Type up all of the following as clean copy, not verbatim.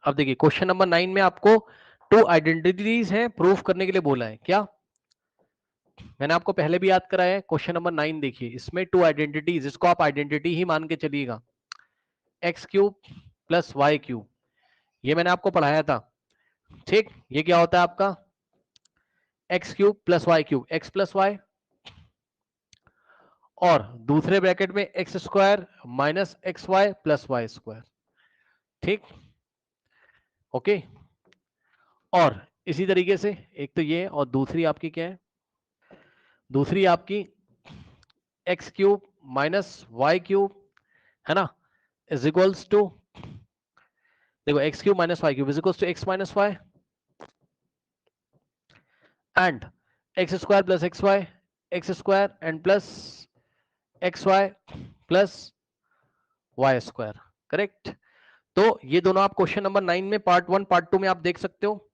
अब देखिए question number 9 में आपको टू आइडेंटिटीज हैं प्रूफ करने के लिए बोला है। क्या मैंने आपको पहले भी याद कराया है? क्वेश्चन नंबर 9 देखिए, इसमें टू आइडेंटिटीज, इसको आप आइडेंटिटी ही मान के चलिएगा। X cube plus y cube, ये मैंने आपको पढ़ाया था। ठीक, ये क्या होता है आपका x cube plus y cube, x plus y, और दूसरे ब्रैकेट में x square minus x y plus y square. ठीक, ओके। और इसी तरीके से एक तो ये, और दूसरी आपकी क्या है, दूसरी आपकी x cube minus y cube, है ना, इज इक्वल्स टू, देखो x cube minus y cube is equals to x minus y and x square plus x y, x square and plus x y plus y square. Correct. तो ये दोनों आप question number 9 में part 1 part 2 में आप देख सकते हो।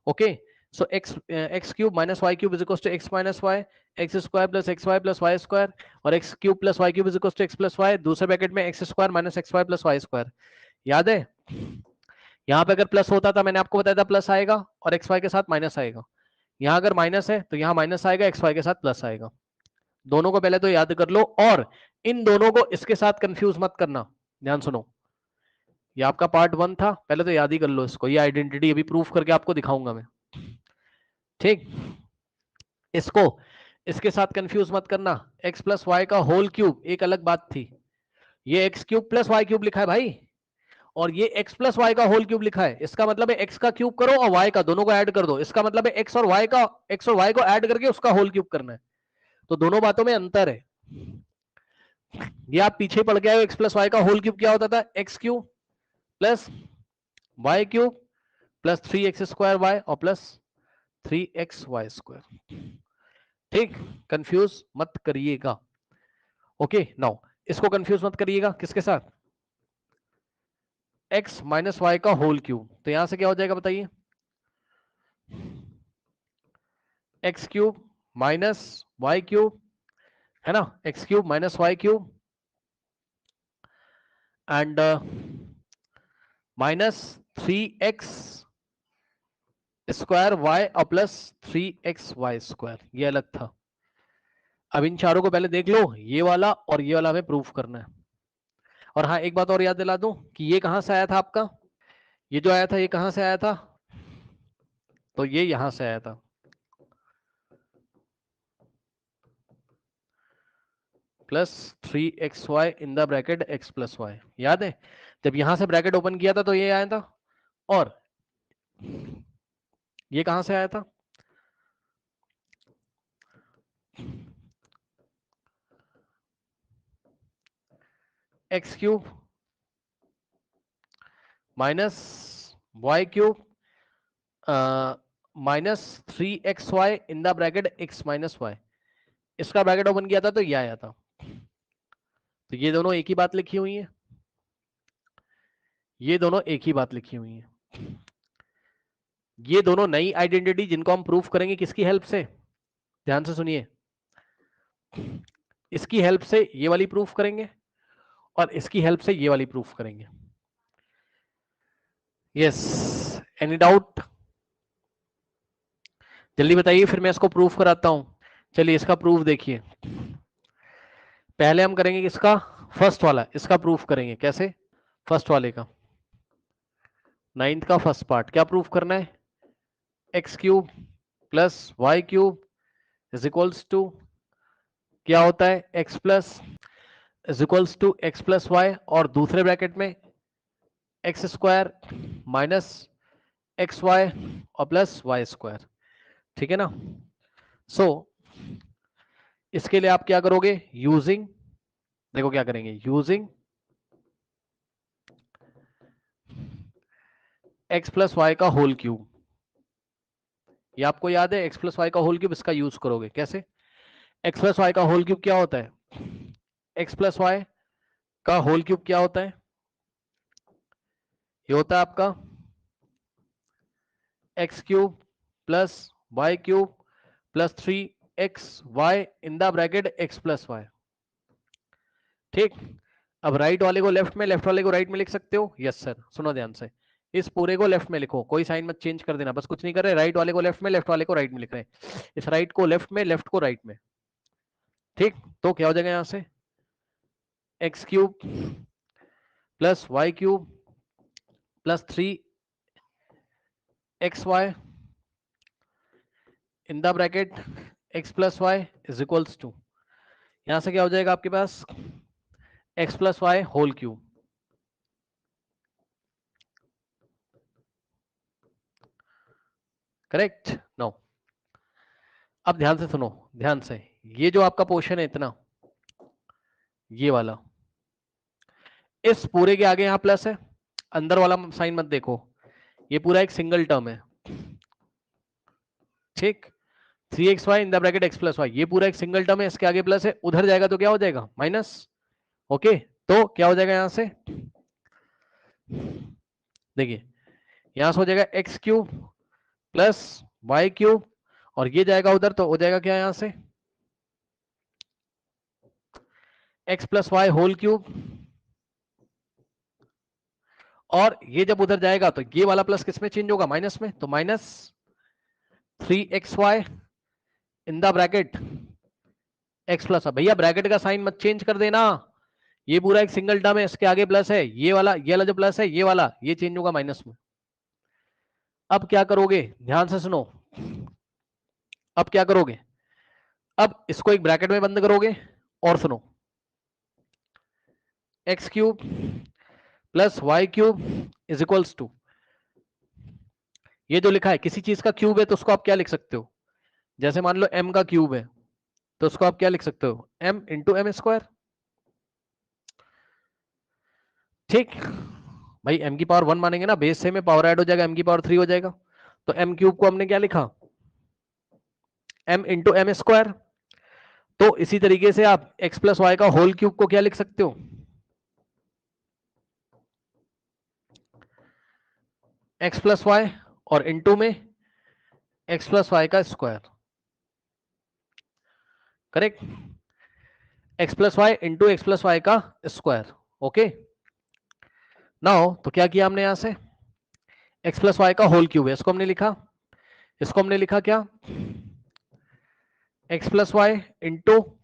Okay, so x cube minus y cube is equal to x minus y, x square plus y square, और x cube plus y cube is equal to x plus y, दूसरे bracket में x square minus x y plus y square. याद है? यहां पे अगर plus होता था मैंने आपको बताया था प्लस आएगा और एक्स वाई के साथ माइनस आएगा, यहां अगर माइनस है तो यहां माइनस आएगा, एक्स वाई के साथ प्लस आएगा। दोनों को पहले तो याद कर लो, और इन दोनों को इसके साथ कंफ्यूज मत करना। ध्यान सुनो, ये आपका पार्ट 1 था, पहले तो याद ही कर लो इसको। ये आइडेंटिटी अभी प्रूफ करके आपको दिखाऊंगा मैं। ठीक, इसको इसके साथ कंफ्यूज मत करना। एक्स प्लस वाई का होल क्यूब एक अलग बात थी, ये x cube plus y cube लिखा है भाई, और ये x प्लस वाई का होल क्यूब लिखा है। इसका मतलब है x का क्यूब करो और y का, दोनों को ऐड कर दो। इसका मतलब है x और y को ऐड करके उसका होल क्यूब करना है। तो दोनों बातों में अंतर है। ये आप पीछे पढ़ के आए हो, x प्लस वाई का होल क्यूब क्या होता था, x cube plus y cube plus 3x square y और प्लस 3x वाई स्क्वायर। ठीक, कंफ्यूज मत करिएगा। ओके, नाउ इसको कंफ्यूज मत करिएगा किसके साथ, x माइनस वाई का होल क्यूब। तो यहां से क्या हो जाएगा बताइए, x cube minus y cube, है ना, x cube minus y cube and minus 3x square y और प्लस 3x वाई स्क्वायर। ये अलग था। अब इन चारों को पहले देख लो, ये वाला और ये वाला हमें प्रूफ करना है। और हाँ, एक बात और याद दिला दूं कि ये कहां से आया था आपका, ये जो आया था ये कहां से आया था, तो ये यहां से आया था, plus 3xy in the bracket x plus y. याद है? जब यहां से ब्रैकेट ओपन किया था तो ये आया था, और ये कहां से आया था, x cube minus y cube minus 3xy in the bracket x minus y. इसका ब्रैकेट ओपन किया था तो ये आया था। तो ये दोनों एक ही बात लिखी हुई है, ये दोनों एक ही बात लिखी हुई है। ये दोनों नई आइडेंटिटी जिनको हम प्रूफ करेंगे किसकी हेल्प से, ध्यान से सुनिए, इसकी हेल्प से ये वाली प्रूफ करेंगे और इसकी हेल्प से ये वाली प्रूफ करेंगे। Yes, any doubt? जल्दी बताइए, फिर मैं इसको प्रूफ कराता हूं। चलिए इसका प्रूफ देखिए, पहले हम करेंगे इसका फर्स्ट वाला, इसका प्रूफ करेंगे कैसे, फर्स्ट वाले का, 9th का फर्स्ट पार्ट। क्या प्रूफ करना है, x cube plus y cube is equals to, क्या होता है, x plus is equals to x plus y, और दूसरे ब्रैकेट में x square minus x y और प्लस वाई स्क्वायर। ठीक है ना। सो इसके लिए आप क्या करोगे, यूजिंग, देखो क्या करेंगे, यूजिंग एक्स प्लस वाई का होल क्यूब। ये आपको याद है, एक्स प्लस वाई का होल क्यूब, इसका यूज करोगे कैसे, एक्स प्लस वाई का होल क्यूब क्या होता है, एक्स प्लस वाई का होल क्यूब क्या होता है, ये होता है आपका x cube plus y cube plus 3xy in the bracket x plus y. ठीक, अब राइट वाले को लेफ्ट में, लेफ्ट वाले को राइट में लिख सकते हो। यस सर, सुनो ध्यान से, इस पूरे को लेफ्ट में लिखो, कोई साइन मत चेंज कर देना, बस कुछ नहीं कर रहे, राइट वाले को लेफ्ट में, लेफ्ट वाले को राइट में लिख रहे हैं, इस राइट को लेफ्ट में, लेफ्ट को राइट में, ठीक। तो क्या हो जाएगा यहां से, x cube plus y cube plus 3xy in the bracket x plus y is equals to, यहां से क्या हो जाएगा आपके पास, x plus y whole cube, correct. No अब ध्यान से सुनो, ध्यान से, ये जो आपका पोर्शन है इतना, ये वाला, इस पूरे के आगे यहां प्लस है, अंदर वाला साइन मत देखो, ये पूरा एक सिंगल टर्म है, ठीक। 3xy in the bracket x plus y, ये पूरा एक सिंगल टर्म है, इसके आगे प्लस है, उधर जाएगा तो क्या हो जाएगा माइनस, ओके। तो क्या हो जाएगा यहां से, देखिए यहां से हो जाएगा x cube plus y cube, और ये जाएगा उधर तो हो जाएगा क्या यहां से, x plus y whole cube, और ये जब उधर जाएगा तो ये वाला प्लस किस में चेंज होगा, माइनस में, तो minus 3xy in the bracket x plus, भैया ब्रैकेट का साइन मत चेंज कर देना, ये पूरा एक सिंगल टर्म है, इसके आगे प्लस है, ये वाला जो प्लस है, ये वाला ये चेंज होगा माइनस में। अब क्या करोगे, ध्यान से सुनो, अब क्या करोगे, अब इसको एक ब्रैकेट में बंद करोगे, और सुनो, x cube plus y cube is equals to, ये जो लिखा है किसी चीज का क्यूब है तो उसको आप क्या लिख सकते हो, जैसे मान लो m का क्यूब है तो उसको आप क्या लिख सकते हो, m इंटू एम स्क्वायर, ठीक। भाई m की पावर 1 मानेंगे ना, बेस से में पावर ऐड हो जाएगा, m की पावर 3 हो जाएगा, तो m क्यूब को हमने क्या लिखा, m इंटू एम स्क्वायर। तो इसी तरीके से आप x प्लस वाई का होल क्यूब को क्या लिख सकते हो, x प्लस वाई और इंटू में x प्लस वाई का square, correct, x plus y into x plus y का स्क्वायर, ओके। नाउ तो क्या किया हमने यहां से, x प्लस वाई का होल क्यूब है, इसको हमने लिखा, इसको हमने लिखा क्या, x plus y into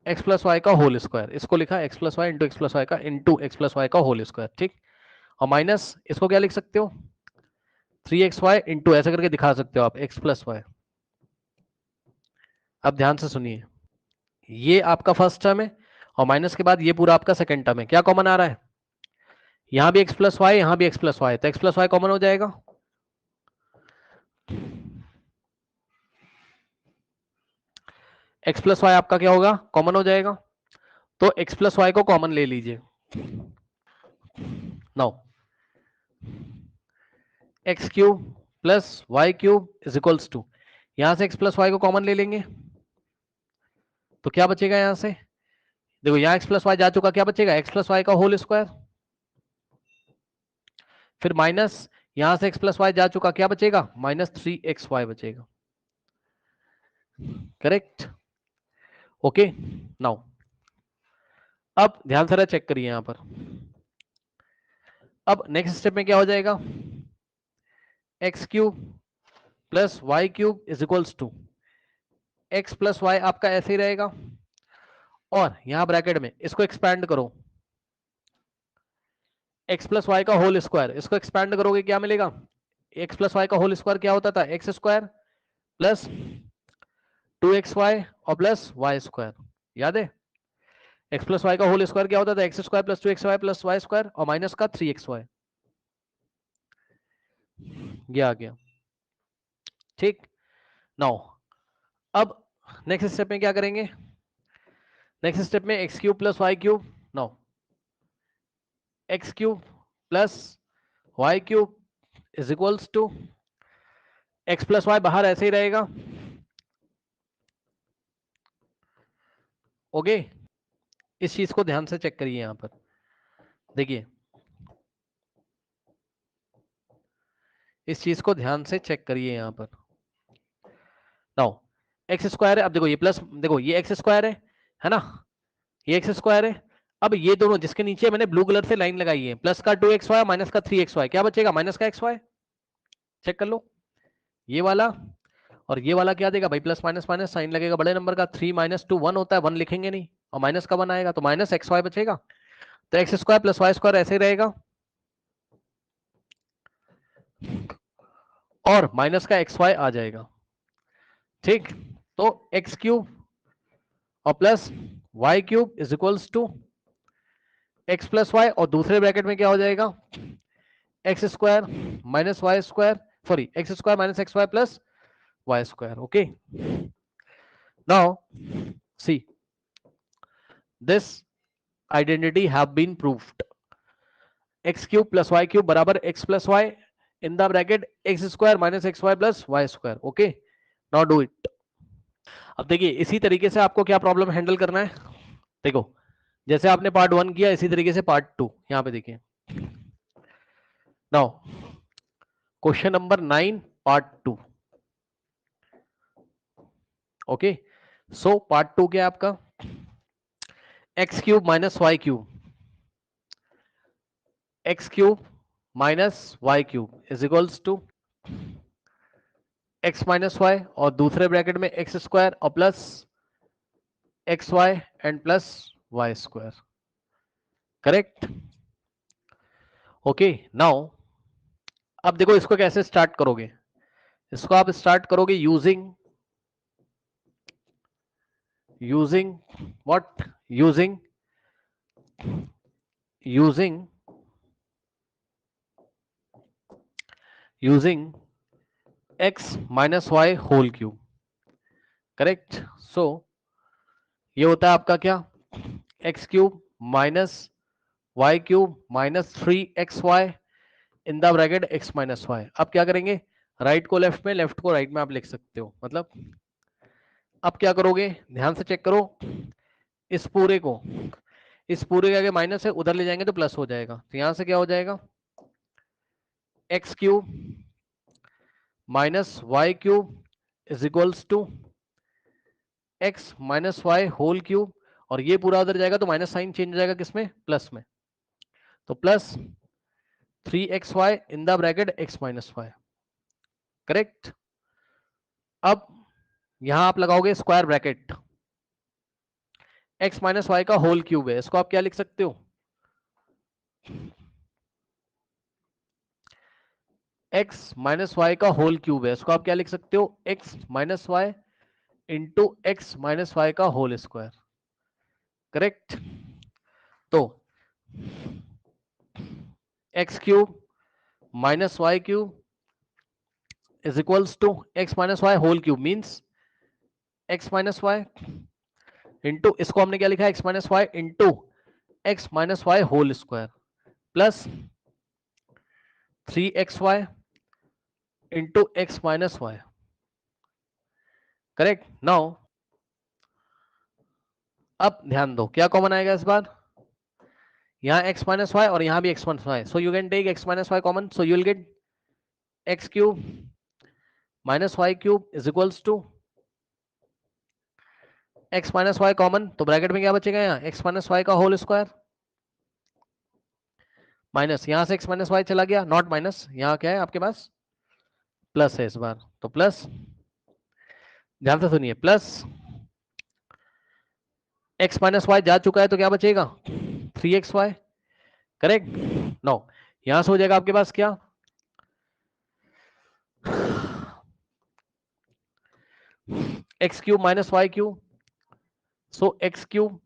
x plus y का होल स्क्वायर, इसको लिखा x plus y into x plus y का इंटू एक्स प्लस वाई का होल स्क्वायर, ठीक। और माइनस इसको क्या लिख सकते हो, 3xy इंटू, ऐसा करके दिखा सकते हो आप, x प्लस वाई। अब ध्यान से सुनिए, ये आपका फर्स्ट टर्म है, और माइनस के बाद ये पूरा आपका सेकंड टर्म है, क्या कॉमन आ रहा है, यहां भी x प्लस वाई, यहां भी x प्लस वाई, तो x प्लस वाई कॉमन हो जाएगा, x प्लस वाई आपका क्या होगा, कॉमन हो जाएगा, तो x प्लस वाई को कॉमन ले लीजिए, now x cube plus y cube is equals to, यहां से x प्लस वाई को कॉमन ले लेंगे, तो क्या बचेगा यहां से, देखो यहां x प्लस वाई जा चुका, क्या बचेगा, x प्लस वाई का होल स्क्वायर, फिर माइनस यहां से x प्लस वाई जा चुका, क्या बचेगा, माइनस 3xy बचेगा, करेक्ट, ओके। नाउ अब ध्यान से चेक करिए यहां पर, अब नेक्स्ट स्टेप में क्या हो जाएगा, x cube plus y cube is equals to, x plus y आपका ऐसे ही रहेगा, और यहां ब्रैकेट में इसको एक्सपैंड करो, एक्स प्लस वाई का होल स्क्वायर, इसको एक्सपैंड करोगे क्या मिलेगा, एक्स प्लस वाई का होल स्क्वायर क्या होता था, एक्स स्क्वायर प्लस 2xy और प्लस वाई स्क्वायर, याद है, एक्स प्लस वाई का होल स्क्वायर क्या होता था, x square plus 2xy plus y square, और माइनस का 3xy, ये आ गया, ठीक। नाउ अब नेक्स्ट स्टेप में क्या करेंगे, नेक्स्ट स्टेप में x cube plus y cube, now x cube plus y cube is equals to, x plus y बाहर ऐसे ही रहेगा, ओके। इस चीज को ध्यान से चेक करिए यहां पर, देखिए इस चीज को ध्यान से चेक करिए यहां पर, नाउ एक्स स्क्वायर है, अब देखो ये प्लस, देखो ये एक्स स्क्वायर है ना, ये एक्स स्क्वायर है, अब ये दोनों जिसके नीचे मैंने ब्लू कलर से लाइन लगाई है, प्लस का 2xy माइनस का 3xy, क्या बचेगा? माइनस का xy। चेक कर लो, ये वाला और ये वाला क्या देगा भाई? प्लस माइनस माइनस साइन लगेगा बड़े नंबर का, 3 माइनस 2 1 होता है, 1 लिखेंगे नहीं, और माइनस का 1 आएगा तो माइनस xy बचेगा। तो x square plus y square ऐसे ही रहेगा, और माइनस का xy आ जाएगा। ठीक, तो एक्स क्यूब और plus y cube is equals to x plus y, और दूसरे ब्रैकेट में क्या हो जाएगा? X square minus y square, sorry x square minus x y plus y square. Okay, now see this identity have been proved। x cube plus y cube बराबर x plus y in the bracket x square minus x y plus y square. Okay, now do it. अब देखिए इसी तरीके से आपको क्या problem handle करना है। देखो जैसे आपने पार्ट 1 किया इसी तरीके से पार्ट 2 यहां पे देखिए। Now question number 9 part 2। Okay, so part 2 क्या है आपका? X cube minus y cube, x cube minus y cube is equals to x minus y, और दूसरे ब्रैकेट में एक्स स्क्वायर और plus x y and plus y square. Correct? Okay, now अब देखो इसको कैसे स्टार्ट करोगे। इसको आप स्टार्ट करोगे using what? Using x minus y whole cube. Correct? So ये होता है आपका क्या? X cube minus y cube minus 3xy in the bracket x minus y. अब क्या करेंगे? राइट को लेफ्ट में, लेफ्ट को राइट में आप लिख सकते हो। मतलब अब क्या करोगे? ध्यान से चेक करो, इस पूरे के आगे माइनस है, उधर ले जाएंगे तो प्लस हो जाएगा। तो यहां से क्या हो जाएगा? X cube minus y cube is equals to x minus y whole cube, और ये पूरा उधर जाएगा तो माइनस साइन चेंज हो जाएगा किसमें? प्लस में। तो plus 3xy in the bracket x minus y. Correct? अब यहां आप लगाओगे square bracket, x minus y का होल क्यूब है, इसको आप क्या लिख सकते हो? एक्स माइनस वाई का होल क्यूब है, इसको आप क्या लिख सकते हो? X minus y into x minus y का होल स्क्वायर। करेक्ट? तो x cube minus y cube is equals to x minus y whole cube means x minus y into, इसको हमने क्या लिखा है? X minus y into x minus y whole square plus 3xy into x minus y. Correct? Now अब ध्यान दो क्या common आएगा इस बार? यहां x माइनस वाई और यहां भी x minus y, so you can take x minus y common, so you will get x cube minus y cube is equals to x minus y common, तो bracket में क्या बचेगा? यहाँ x minus y का whole square minus, यहां से x minus Y चला गया, नॉट माइनस, यहाँ क्या है आपके पास? प्लस है इस बार, तो प्लस, ध्यान से सुनिए, प्लस एक्स माइनस वाई जा चुका है तो क्या बचेगा? 3xy। करेक्ट? नो, यहां से हो जाएगा आपके पास क्या? X cube minus y cube, so x cube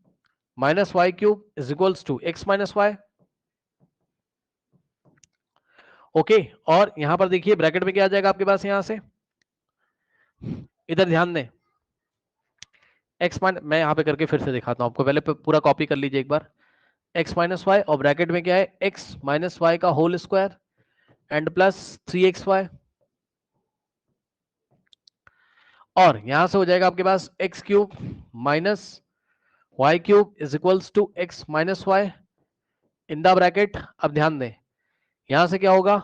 minus y cube is equals to x minus y. Okay, और यहां पर देखिए ब्रैकेट में क्या आ जाएगा आपके पास? यहां से इधर ध्यान दें, एक्स माइनस, मैं यहां पे करके फिर से दिखाता हूं आपको, पहले पूरा कॉपी कर लीजिए एक बार। एक्स माइनस वाई और ब्रैकेट में क्या है? एक्स माइनस वाई का whole square and plus 3xy, और यहां से हो जाएगा आपके पास x cube minus y cube is equals to x minus y in the bracket. अब ध्यान दें, यहां से क्या होगा?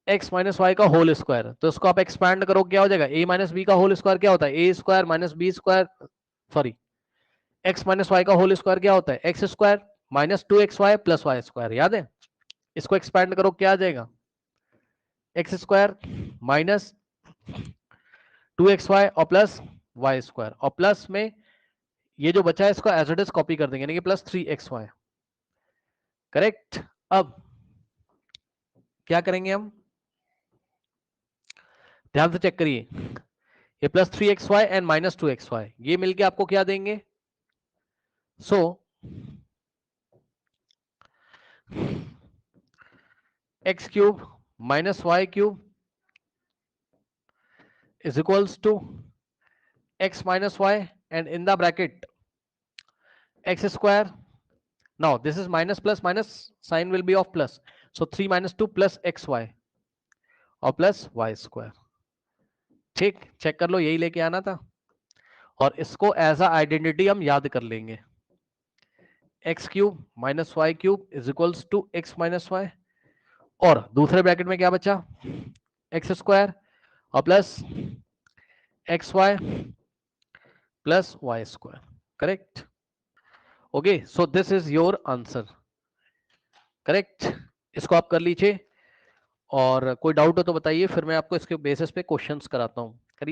एक्स माइनस वाई का होल स्क्वायर, तो इसको आप एक्सपैंड करो, क्या हो जाएगा? ए माइनस बी का होल स्क्वायर क्या होता है? A square minus b square, sorry x minus y का होल स्क्वायर क्या होता है? X square minus 2xy plus y square, याद है? इसको एक्सपैंड करो, क्या आ जाएगा? एक्स स्क्वायर माइनस 2xy और प्लस वाई स्क्वायर, और प्लस में ये जो बचा है इसको एज इट इज कॉपी कर देंगे, यानी कि प्लस 3xy। करेक्ट। अब क्या करेंगे हम, ध्यान से चेक करिए, ये plus 3xy and minus 2xy ये मिलके आपको क्या देंगे? So x cube minus y cube is equals to x minus y and in the bracket x square. Now this is minus plus minus, sign will be of plus, so 3 minus 2 plus xy और plus y square. ठीक, check कर लो, यही लेके आना था। और इसको as a identity हम याद कर लेंगे, x cube minus y cube is equals to x minus y, और दूसरे ब्रैकेट में क्या बचा? एक्स स्क्वायर और plus x y plus y square. Correct. Okay, so this is your answer. Correct, इसको आप कर लीजिए, और कोई डाउट हो तो बताइए, फिर मैं आपको इसके बेसिस पे क्वेश्चंस कराता हूं।